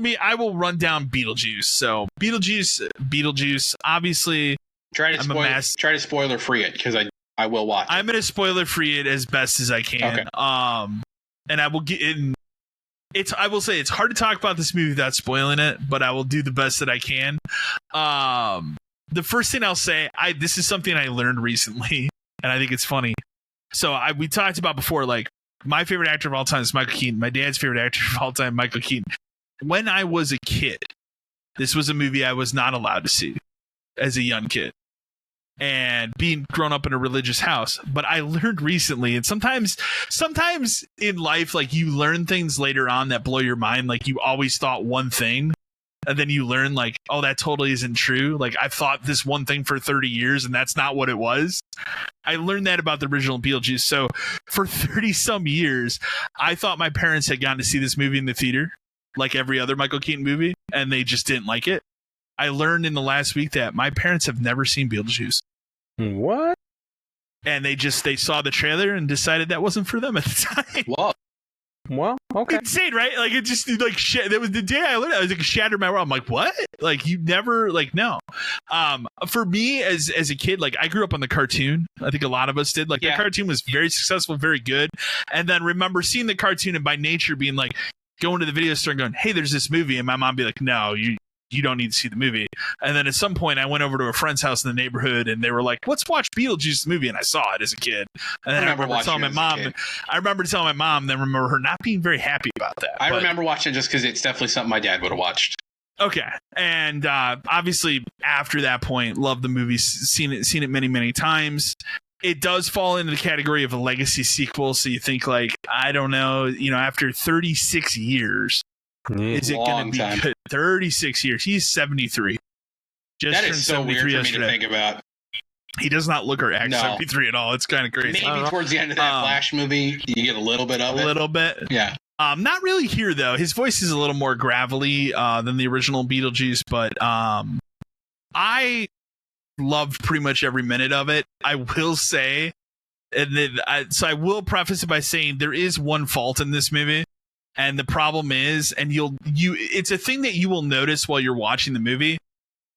I will run down Beetlejuice. So Beetlejuice. Obviously, try to spoiler free it because I will watch it. I'm gonna spoiler free it as best as I can. Okay. And I will get in. I will say it's hard to talk about this movie without spoiling it, but I will do the best that I can. The first thing I'll say, this is something I learned recently, and I think it's funny. So we talked about before, like, my favorite actor of all time is Michael Keaton. My dad's favorite actor of all time, Michael Keaton. When I was a kid, this was a movie I was not allowed to see as a young kid. And being grown up in a religious house. But I learned recently, and sometimes in life, like, you learn things later on that blow your mind. Like, you always thought one thing, and then you learn, like, oh, that totally isn't true. Like, I've thought this one thing for 30 years, and that's not what it was. I learned that about the original Beetlejuice. So for 30-some years, I thought my parents had gone to see this movie in the theater, like every other Michael Keaton movie, and they just didn't like it. I learned in the last week that my parents have never seen Beetlejuice. What? And they saw the trailer and decided that wasn't for them at the time. Whoa. Well, okay. Insane, right? Like, it just, like, that was the day I learned. I was like, shattered my world. I'm like, what? Like, you never, like, no. For me as a kid, like, I grew up on the cartoon. I think a lot of us did. Like, the cartoon was very successful, very good. And then remember seeing the cartoon and by nature being like, going to the video store and going, hey, there's this movie, and my mom be like, no, you don't need to see the movie. And then at some point I went over to a friend's house in the neighborhood and they were like, let's watch Beetlejuice the movie. And I saw it as a kid. And then I remember telling my mom, then remember her not being very happy about that. I remember watching it just because it's definitely something my dad would have watched. Okay. And obviously after that point, loved the movie, seen it many, many times. It does fall into the category of a legacy sequel. So you think, like, I don't know, after 36 years, is it going to be good? 36 years. He's 73. That is so weird for me to think about. He does not look or act 73 at all. It's kind of crazy. Maybe towards the end of that Flash movie, you get a little bit of it. A little bit. Yeah. Not really here, though. His voice is a little more gravelly than the original Beetlejuice, but I loved pretty much every minute of it. I will say, and then I will preface it by saying there is one fault in this movie. And the problem is, and it's a thing that you will notice while you're watching the movie,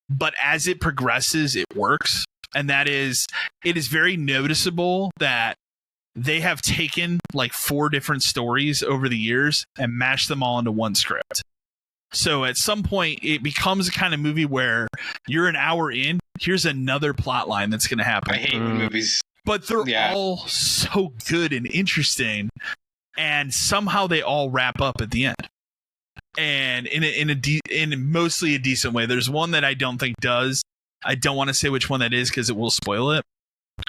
but as it progresses, it works. And that is, it is very noticeable that they have taken like 4 different stories over the years and mashed them all into one script. So at some point, it becomes a kind of movie where you're an hour in, here's another plot line that's going to happen. I hate movies. But they're all so good and interesting. And somehow they all wrap up at the end, and in mostly a decent way. There's one that I don't think does. I don't want to say which one that is because it will spoil it.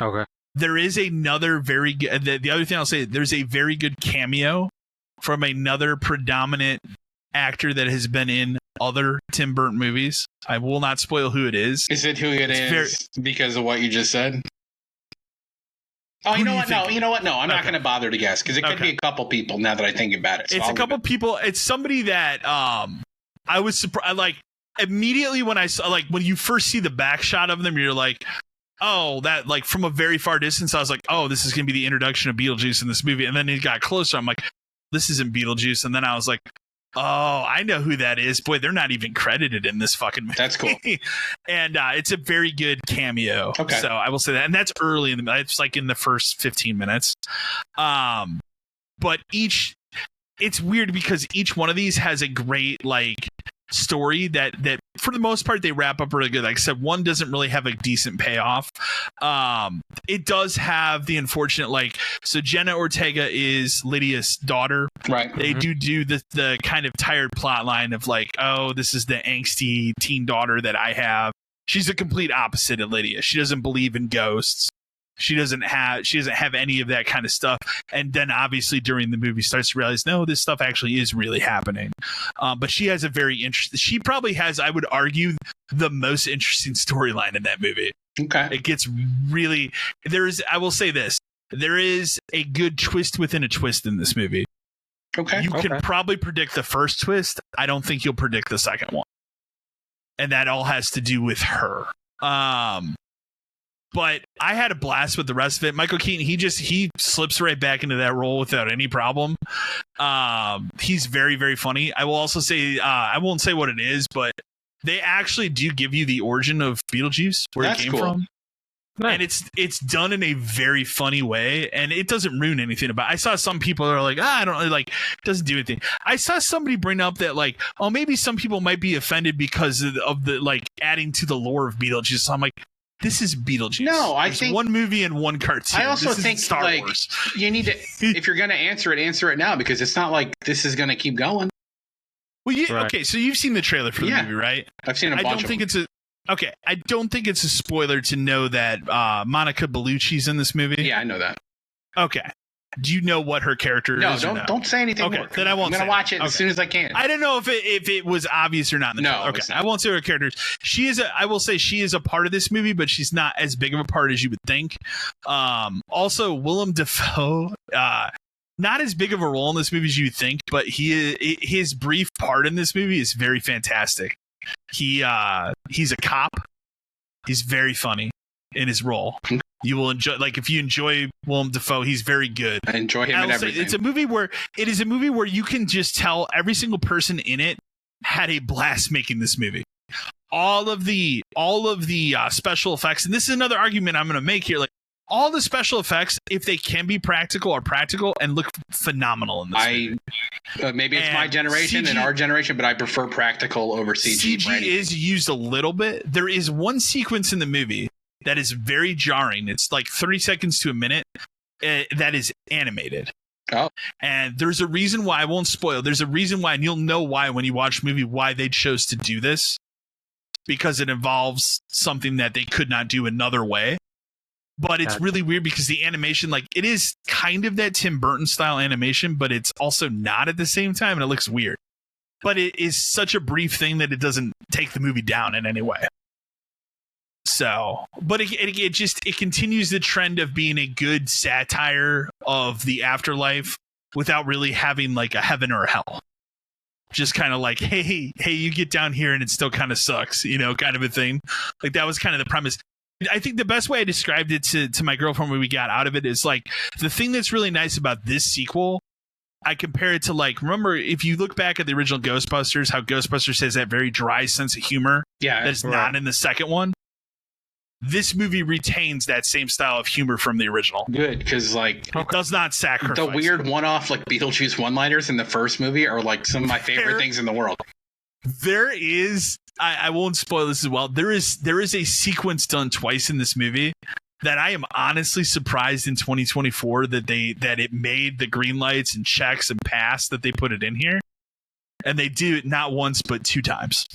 Okay. There is another very good. The other thing I'll say, there's a very good cameo from another predominant actor that has been in other Tim Burton movies. I will not spoil who it is. Is it who it is because of what you just said? Oh, you know what? No, I'm not going to bother to guess because it could be a couple people now that I think about it. So it's a couple people. It's somebody that I was surprised. Like, immediately when I saw, like, when you first see the back shot of them, you're like, oh, that, like, from a very far distance, I was like, oh, this is going to be the introduction of Beetlejuice in this movie. And then it got closer. I'm like, this isn't Beetlejuice. And then I was like, oh, I know who that is. Boy, they're not even credited in this fucking movie. That's cool. And it's a very good cameo. Okay. So I will say that. And that's early in the, it's like in the first 15 minutes. But it's weird because each one of these has a great, like, story that for the most part they wrap up really good. Like I said, one doesn't really have a decent payoff. It does have the unfortunate, like, so Jenna Ortega is Lydia's daughter, right? They do the kind of tired plot line of like, oh, this is the angsty teen daughter that I have. She's a complete opposite of Lydia. She doesn't believe in ghosts. She doesn't have any of that kind of stuff. And then obviously during the movie starts to realize, no, this stuff actually is really happening. But she has a very interesting, she probably has, I would argue, the most interesting storyline in that movie. Okay. It gets really, I will say this, there is a good twist within a twist in this movie. Okay. You can probably predict the first twist. I don't think you'll predict the second one. And that all has to do with her. But I had a blast with the rest of it. Michael Keaton, he slips right back into that role without any problem. He's very, very funny. I will also say, I won't say what it is, but they actually do give you the origin of Beetlejuice, where it came from. Nice. And it's done in a very funny way, and it doesn't ruin anything about it. I saw some people that are like, I don't really like, it doesn't do anything. I saw somebody bring up that like, oh, maybe some people might be offended because of the like adding to the lore of Beetlejuice. So I'm like, this is Beetlejuice. No, I There's think one movie and one cartoon. I also think Star like Wars. You need to, if you're going to answer it now, because it's not like this is going to keep going. Well, okay, so you've seen the trailer for the movie, right? I've seen a bunch. I don't think it's a spoiler to know that Monica Bellucci's in this movie. Yeah, I know that. Okay. Do you know what her character is? No, don't say anything more. Then I won't. I'm gonna watch it as soon as I can. I don't know if it was obvious or not. In the trailer. Okay, I won't say her character. I will say she is a part of this movie, but she's not as big of a part as you would think. Also, Willem Dafoe, not as big of a role in this movie as you would think, but his brief part in this movie is very fantastic. He's a cop. He's very funny in his role. You will enjoy, like, if you enjoy Willem Dafoe, he's very good. I enjoy him in everything. It's a movie where you can just tell every single person in it had a blast making this movie. All of the special effects, and this is another argument I'm going to make here. Like, all the special effects, if they can be practical, are practical and look phenomenal in this movie. Maybe it's my generation and our generation, but I prefer practical over CG. CG is used a little bit. There is one sequence in the movie that is very jarring. It's like 30 seconds to a minute that is animated. Oh. And there's a reason why, I won't spoil. There's a reason why, and you'll know why when you watch the movie, why they chose to do this. Because it involves something that they could not do another way. But it's really weird because the animation, like, it is kind of that Tim Burton style animation, but it's also not at the same time, and it looks weird. But it is such a brief thing that it doesn't take the movie down in any way. So, but it continues the trend of being a good satire of the afterlife without really having like a heaven or a hell. Just kind of like, hey, you get down here and it still kind of sucks, kind of a thing. Like, that was kind of the premise. I think the best way I described it to my girlfriend when we got out of it is like, the thing that's really nice about this sequel, I compare it to, like, remember if you look back at the original Ghostbusters, how Ghostbusters has that very dry sense of humor that's not in the second one. This movie retains that same style of humor from the original. Good, because like it does not sacrifice. The weird one-off like Beetlejuice one-liners in the first movie are like some of my favorite things in the world. There is, I won't spoil this as well. There is a sequence done twice in this movie that I am honestly surprised in 2024 that it made the green lights and checks and pass that they put it in here, and they do it not once but two times.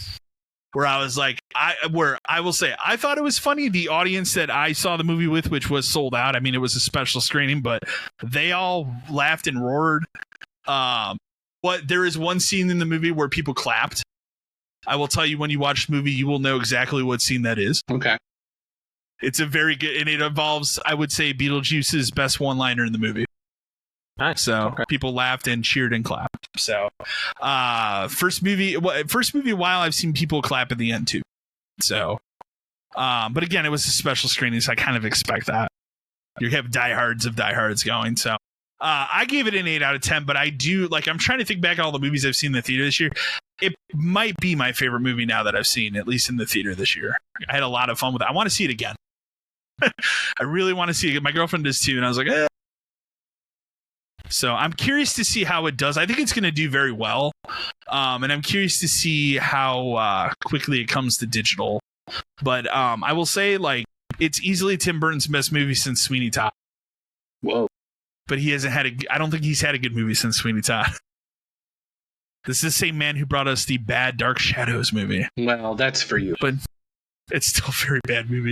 Where I was like, I will say, I thought it was funny. The audience that I saw the movie with, which was sold out. I mean, it was a special screening, but they all laughed and roared. But there is one scene in the movie where people clapped. I will tell you, when you watch the movie, you will know exactly what scene that is. Okay. It's a very good, and it involves, I would say, Beetlejuice's best one-liner in the movie. Nice. So people laughed and cheered and clapped. So first movie while I've seen people clap at the end too. So but again, it was a special screening, so I kind of expect that. You have diehards of diehards going. So I gave it an 8 out of 10, but I do, like, I'm trying to think back on all the movies I've seen in the theater this year. It might be my favorite movie now that I've seen, at least in the theater this year. I had a lot of fun with it. I want to see it again. I really want to see it. My girlfriend does too, and I was like, eh. So I'm curious to see how it does. I think it's going to do very well. And I'm curious to see how quickly it comes to digital. But I will say, like, it's easily Tim Burton's best movie since Sweeney Todd. Whoa. But he hasn't had I don't think he's had a good movie since Sweeney Todd. This is the same man who brought us the bad Dark Shadows movie. Well, that's for you. But it's still a very bad movie.